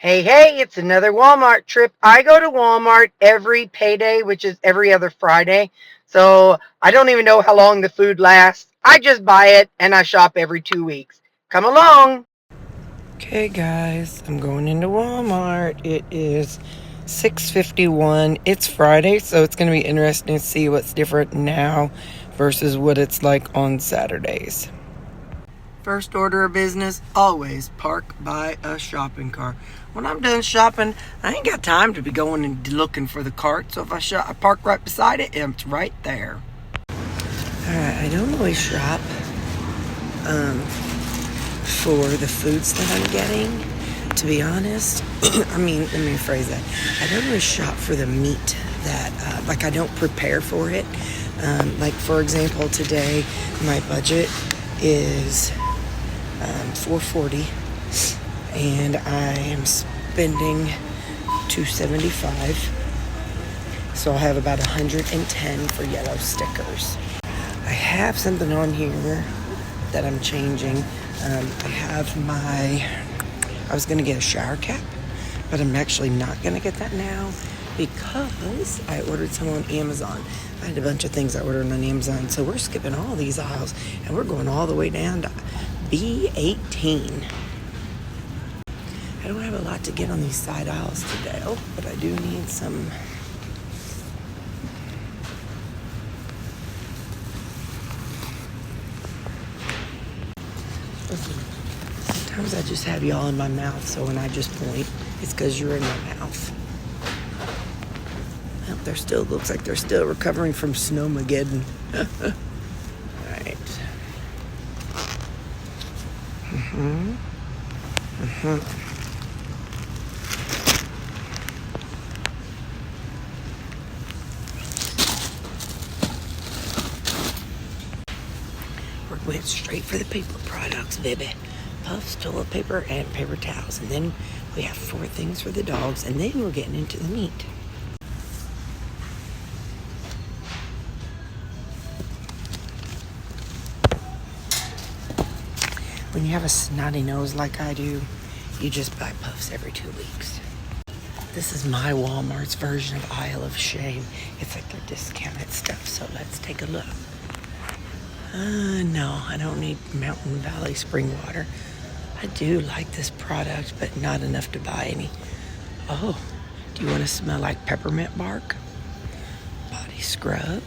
Hey, it's another Walmart trip. I go to Walmart every payday, which is every other Friday. So I don't even know how long the food lasts. I just buy it and I shop every 2 weeks. Come along. Okay, guys, I'm going into Walmart. It is 6:51. It's Friday, so it's going to be interesting to see what's different now versus what it's like on Saturdays. First order of business, always park by a shopping cart. When I'm done shopping, I ain't got time to be going and looking for the cart. So if I park right beside it, it's right there. Alright, I don't always shop for the foods that I'm getting, to be honest. Let me rephrase that. I don't always shop for the meat that, I don't prepare for it. Like, for example, today, my budget is $440, and I am spending $275, so I'll have about $110 for yellow stickers. I have something on here that I'm changing. I was going to get a shower cap, but I'm actually not going to get that now because I ordered some on Amazon. I had a bunch of things I ordered on Amazon, so we're skipping all these aisles, and we're going all the way down to B18. I don't have a lot to get on these side aisles today, but I do need some. Listen, sometimes I just have y'all in my mouth, so when I just point, it's because you're in my mouth. Well, looks like they're still recovering from Snowmageddon. Alright. We went straight for the paper products, baby. Puffs, toilet paper, and paper towels. And then we have 4 things for the dogs, and then we're getting into the meat. When you have a snotty nose like I do, you just buy Puffs every 2 weeks. This is my Walmart's version of Aisle of Shame. It's like their discounted stuff, so let's take a look. No, I don't need Mountain Valley spring water. I do like this product, but not enough to buy any. Oh, do you want to smell like peppermint bark? Body scrub.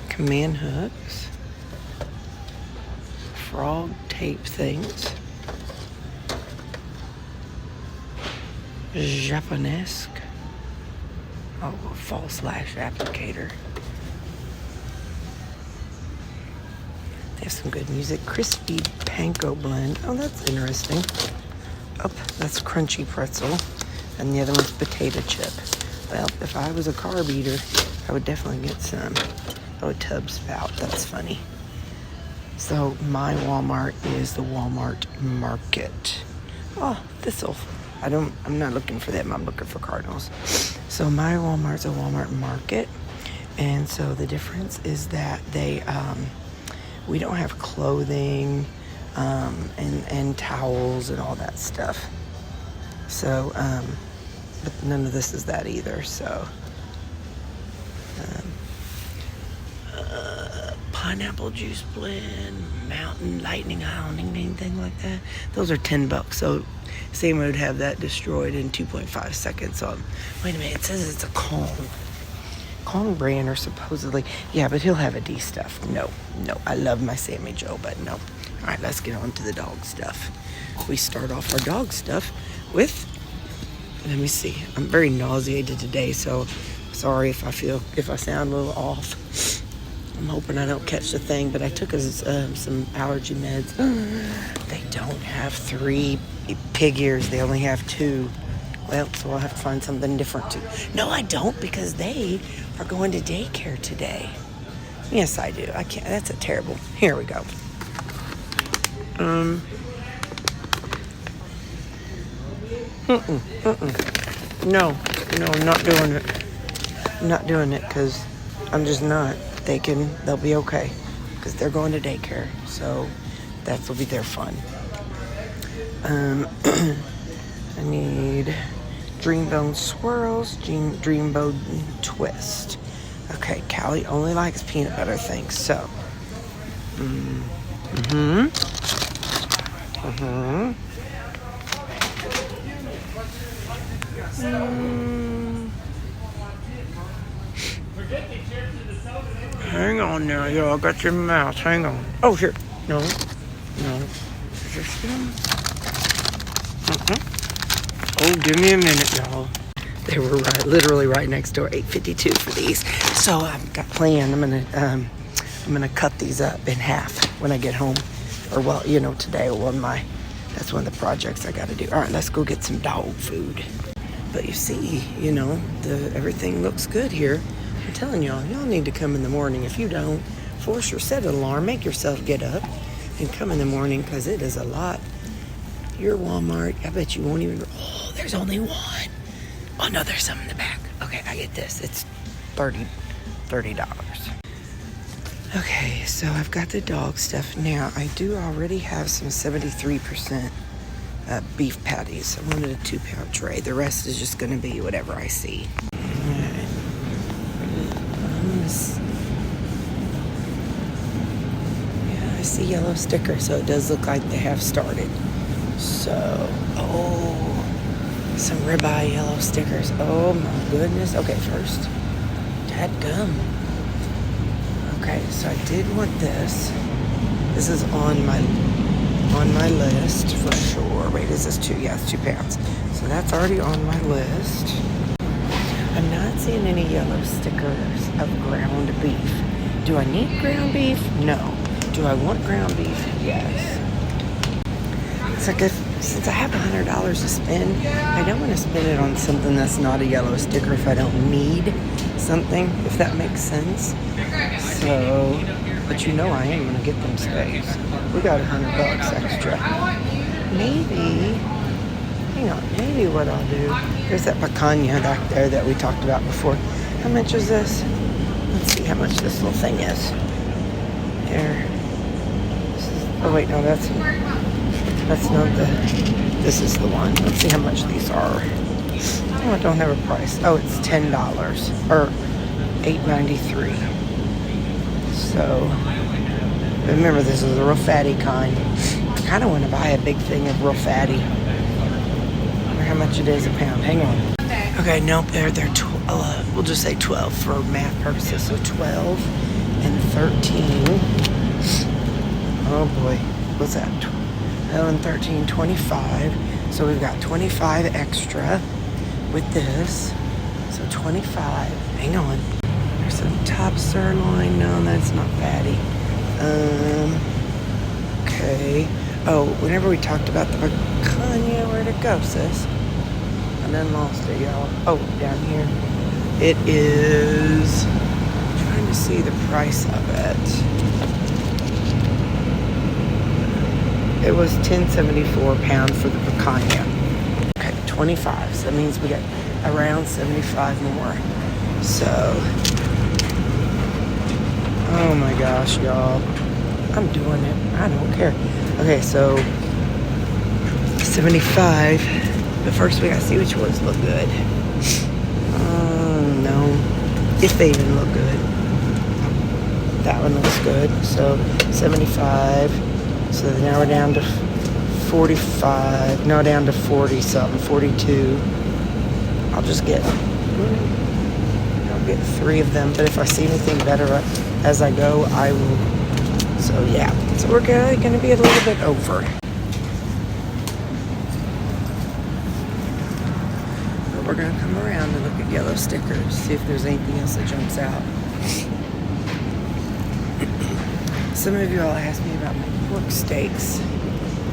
Command hooks. Frog tape things. Japanesque. Oh, a false lash applicator. They have some good music. Crispy panko blend. Oh, that's interesting. Oh, that's crunchy pretzel. And the other one's potato chip. Well, if I was a carb eater, I would definitely get some. Oh, a tub spout. That's funny. So my Walmart is the Walmart Market. Oh, this'll. I'm not looking for them. I'm looking for cardinals. So my Walmart's a Walmart Market. And so the difference is that we don't have clothing and towels and all that stuff. So, but none of this is that either. So, pineapple juice blend, mountain lightning hounding, anything like that. Those are $10. So, same would have that destroyed in 2.5 seconds. So, wait a minute. It says it's a Kong brand or supposedly. Yeah, but he'll have a D stuff. No. I love my Sammy Joe, but no. All right, let's get on to the dog stuff. We start off our dog stuff with, let me see. I'm very nauseated today, so sorry if I sound a little off. I'm hoping I don't catch the thing, but I took some allergy meds. They don't have 3 pig ears. They only have 2. Well, so I'll have to find something different too. No, I don't, because they are going to daycare today. Yes, I do. I can't. That's a terrible. Here we go. No, I'm not doing it. I'm not doing it because I'm just not. They'll be okay because they're going to daycare. So that will be their fun. And need Dreambone swirls, Dreambone twist. Okay, Callie only likes peanut butter things, so. Hang on now, y'all. Got your mouth. Hang on. Oh, here. No. Is this them? Oh, give me a minute, y'all. They were literally right next door. $8.52 for these. So I've got planned. I'm gonna cut these up in half when I get home, or today. That's one of the projects I got to do. All right, let's go get some dog food. But you see, everything looks good here. I'm telling y'all need to come in the morning. If you don't, set an alarm, make yourself get up and come in the morning, because it is a lot. Your Walmart, I bet you won't even. Oh, there's only one. Oh no, there's some in the back. Okay, I get this. It's $30. Okay, so I've got the dog stuff. Now, I do already have some 73% beef patties. I wanted a 2-pound tray. The rest is just going to be whatever I see. Alright. Yeah, I see yellow sticker, so it does look like they have started. So, some ribeye yellow stickers. Oh my goodness. Okay, first, dadgum. Okay, so I did want this. This is on my list for sure. Wait, is this 2? Yeah, it's 2 pounds. So that's already on my list. I'm not seeing any yellow stickers of ground beef. Do I need ground beef? No. Do I want ground beef? Yes. It's like since I have $100 to spend, I don't want to spend it on something that's not a yellow sticker if I don't need something, if that makes sense. So, but I am going to get them steaks. We got $100 extra. Maybe what I'll do, there's that picanha back there that we talked about before. How much is this? Let's see how much this little thing is. Here. Oh wait, no, that's not this is the one. Let's see how much these are. Oh, I don't have a price. Oh, it's $10 or $8.93. So remember, this is a real fatty kind. I kind of want to buy a big thing of real fatty. I wonder how much it is a pound. Hang on. Okay, nope, they're we'll just say 12 for math purposes. So 12 and 13. Oh boy, what's that? 12 and 13, 25. So we've got 25 extra with this. So 25. Hang on. There's some top sirloin. No, that's not fatty. Okay. Oh, whenever we talked about the picanha, where'd it go, sis? I done lost it, y'all. Oh, down here. It is. I'm trying to see the price of it. It was $10.74 a pound for the picanha. Okay, 25. So that means we got around 75 more. So, oh my gosh, y'all. I'm doing it. I don't care. Okay, so 75. But first we gotta see which ones look good. No. If they even look good. That one looks good. So 75. So now we're down to 45. No, down to 40 something. 42. I'll get 3 of them. But if I see anything better as I go, I will. So yeah. So we're going to be a little bit over. But we're going to come around and look at yellow stickers. See if there's anything else that jumps out. Some of you all asked me about my pork steaks.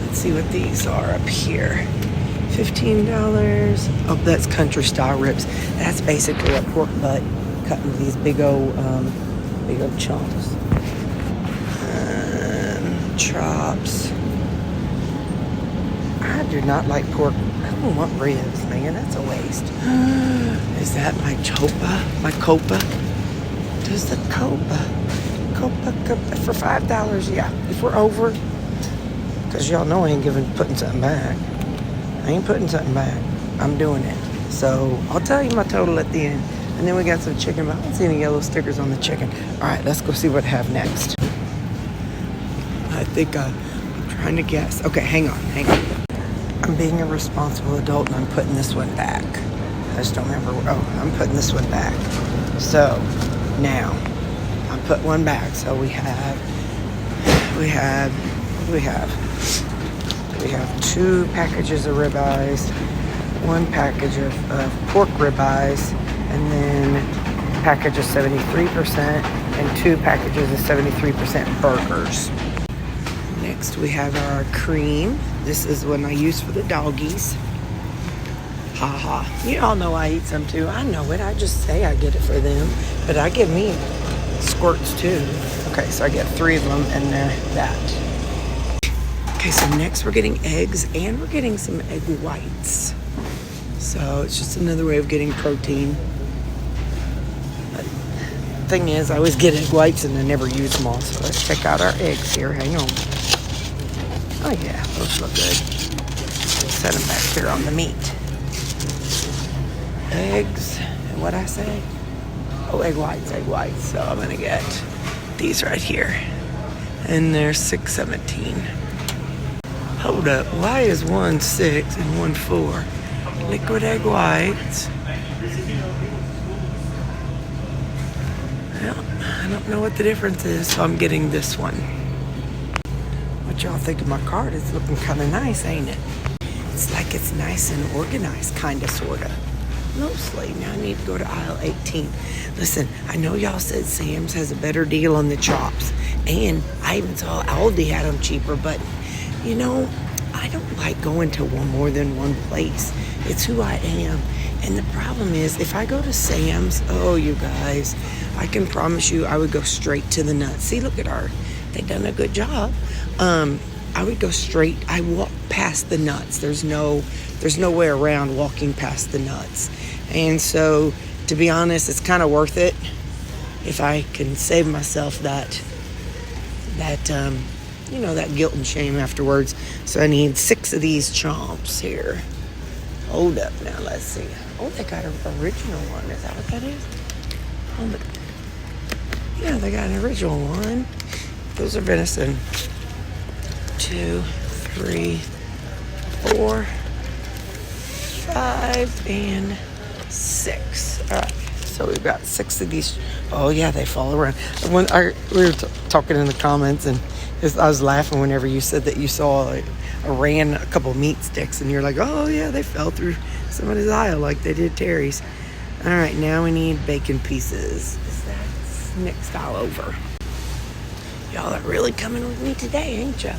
Let's see what these are up here. $15. Oh, that's country style ribs. That's basically a pork butt cut into these big old chunks. Chops. I do not like pork. I don't want ribs, man. That's a waste. Is that my chopa? My copa? Does the copa for $5? Yeah. If we're over, because y'all know I ain't putting something back. I ain't putting something back. I'm doing it. So I'll tell you my total at the end. And then we got some chicken, but I don't see any yellow stickers on the chicken. All right, let's go see what I have next. I think I'm trying to guess. Okay, hang on. I'm being a responsible adult and I'm putting this one back. I just don't remember. Oh, I'm putting this one back. So now I put one back. So we have 2 packages of ribeyes, 1 package of pork ribeyes, and then a package of 73%, and 2 packages of 73% burgers. Next we have our cream. This is one I use for the doggies. Ha ha. You all know I eat some too. I know it. I just say I get it for them. But I give me squirts too. Okay, so I get 3 of them and they're that. Okay, so next we're getting eggs and we're getting some egg whites. So it's just another way of getting protein. But the thing is, I always get egg whites and I never use them all. So let's check out our eggs here. Hang on. Oh yeah, those look good. Set them back here on the meat. Eggs, and what'd I say? Oh, egg whites. So I'm gonna get these right here. And they're $6.17. Hold up, why is one 6 and one 4? Liquid egg whites. Well, I don't know what the difference is, so I'm getting this one. What y'all think of my cart? It's looking kind of nice, ain't it? It's like it's nice and organized, kind of, sort of. Mostly. Now I need to go to aisle 18. Listen, I know y'all said Sam's has a better deal on the chops. And I even saw Aldi had them cheaper, but you know, I don't like going to more than one place. It's who I am. And the problem is, if I go to Sam's, oh, you guys, I can promise you I would go straight to the nuts. See, look at her. They done a good job. I would go straight. I walk past the nuts. There's no way around walking past the nuts. And so, to be honest, it's kind of worth it if I can save myself that guilt and shame afterwards. So I need 6 of these chomps here. Hold up now, let's see. Oh, they got an original one. Is that what that is? Oh, yeah, they got an original one. Those are venison. 2, 3, 4, 5, and 6. All right. So we've got 6 of these. Oh yeah, they fall around. We were talking in the comments, and I was laughing whenever you said that you saw a couple meat sticks, and you're like, oh yeah, they fell through somebody's aisle like they did Terry's. All right, now we need bacon pieces. That's next aisle over. Y'all are really coming with me today, ain't ya?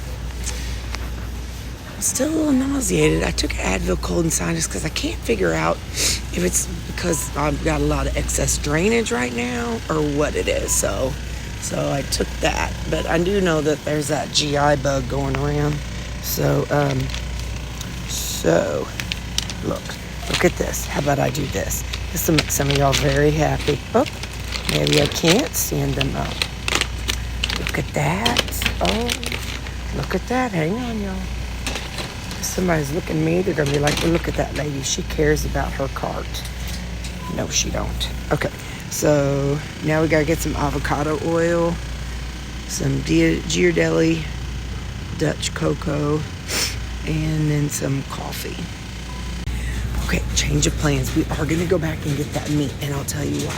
Still a little nauseated. I took Advil cold and sinus because I can't figure out if it's because I've got a lot of excess drainage right now or what it is. So I took that, but I do know that there's that GI bug going around. So look at this. How about I do this? This will make some of y'all very happy. Oh, maybe I can't stand them up. Look at that. Oh, look at that. Hang on, y'all. Somebody's looking at me, they're going to be like, well, look at that lady. She cares about her cart. No, she don't. Okay, so now we got to get some avocado oil, some Girardeau Dutch cocoa, and then some coffee. Okay, change of plans. We are going to go back and get that meat, and I'll tell you why.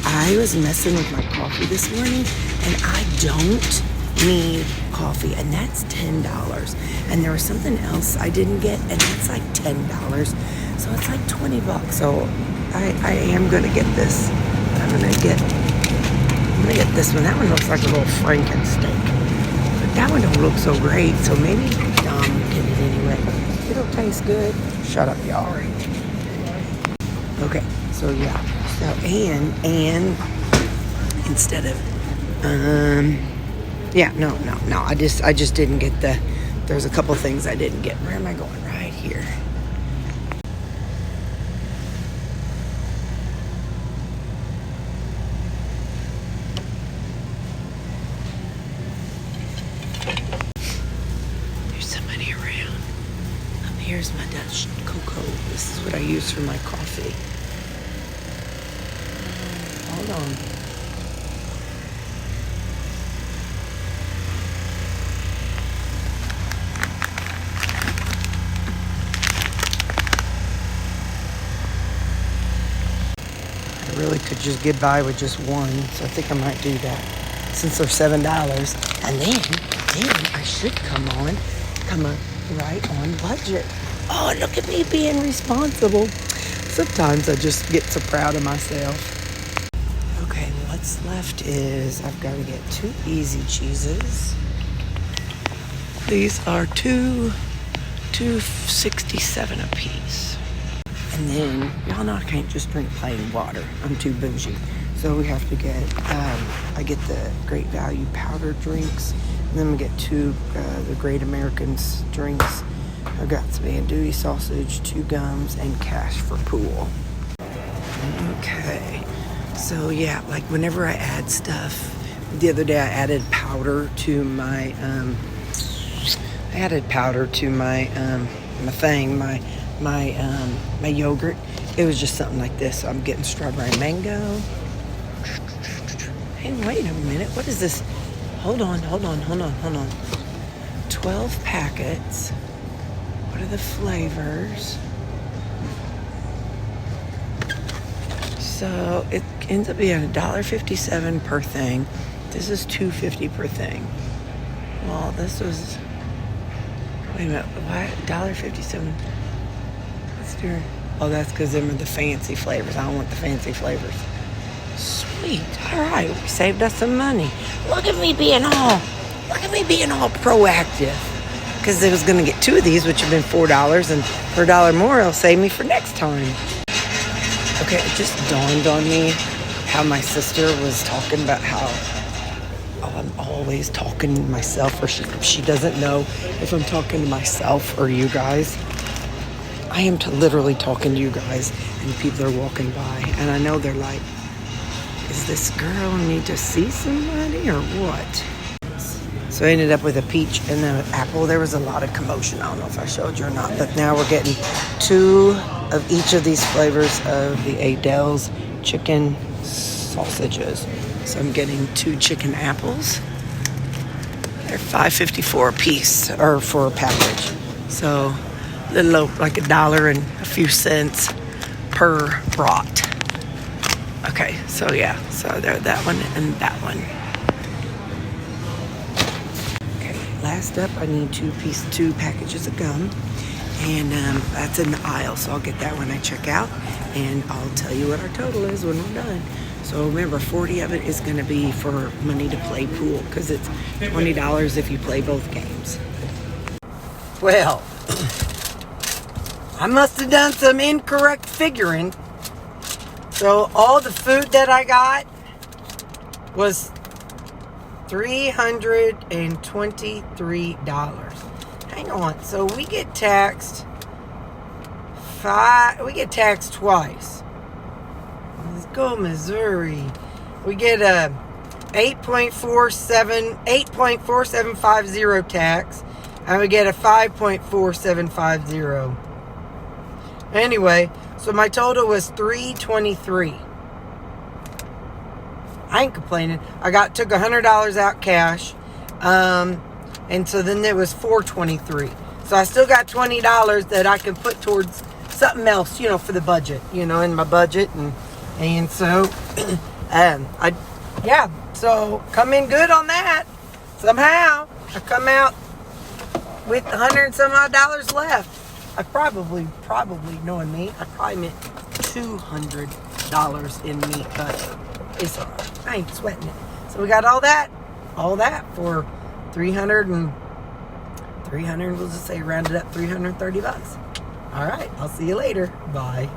I was messing with my coffee this morning, and I don't need coffee, and that's $10. And there was something else I didn't get, and that's like $10. So it's like $20. So I am gonna get this. I'm gonna get this one. That one looks like a little Frankensteak, but that one don't look so great. So maybe Dom will get it anyway. It'll taste good. Shut up, y'all. Okay, so yeah. So and instead of yeah, no. I just didn't get there's a couple things I didn't get. Where am I going? Right here. There's somebody around. Here's my Dutch this is what I use for my coffee. Hold on. I really could just get by with just one, so I think I might do that since they're $7. And then I should come right on budget. Oh, look at me being responsible. Sometimes I just get so proud of myself. Okay, what's left is I've got to get 2 easy cheeses. These are $2.67 a piece. And then, y'all know I can't just drink plain water. I'm too bougie. So we have to get, I get the Great Value powder drinks. And then we get 2, the Great Americans drinks. I've got some andouille sausage, 2 gums, and cash for pool. Okay. So yeah, like whenever I add stuff, the other day I added powder to my, my yogurt. It was just something like this. So I'm getting strawberry mango. Hey, wait a minute. What is this? Hold on. 12 packets. What are the flavors? So it ends up being $1.57 per thing. This is $2.50 per thing. Well, this was, wait a minute, why $1.57? Let's do it. Oh, that's because them are the fancy flavors. I don't want the fancy flavors. Sweet. All right, we saved us some money. Look at me being all proactive. Because I was going to get 2 of these, which have been $4, and for $1 more, it'll save me for next time. Okay, it just dawned on me how my sister was talking about how I'm always talking to myself, or she doesn't know if I'm talking to myself or you guys. I am literally talking to you guys, and people are walking by, and I know they're like, is this girl need to see somebody or what? So I ended up with a peach and an apple. There was a lot of commotion. I don't know if I showed you or not, but now we're getting 2 of each of these flavors of the Adele's chicken sausages. So I'm getting 2 chicken apples. They're $5.54 a piece, or for a package. So a little over, like $1 and a few cents per brat. Okay, so yeah, so there, that one and that one. Okay, last up, I need 2 packages of gum, and that's in the aisle, so I'll get that when I check out, and I'll tell you what our total is when we're done. So remember, 40 of it is going to be for money to play pool, because it's $20 if you play both games. Well, I must have done some incorrect figuring. So all the food that I got was $323. Hang on. So we get taxed twice. Let's go, Missouri. We get a 8.4750 tax, and we get a 5.4750. Anyway, so my total was $323. I ain't complaining. I took $100 out cash, and so then it was $423. So I still got $20 that I can put towards something else, for the budget, in my budget, and so, so come in good on that. Somehow I come out with $100 and some odd left. I probably, knowing me, I probably meant $200 in meat, but it's all right. I ain't sweating it. So we got all that for $300, we'll just say round it up, $330. All right, I'll see you later. Bye.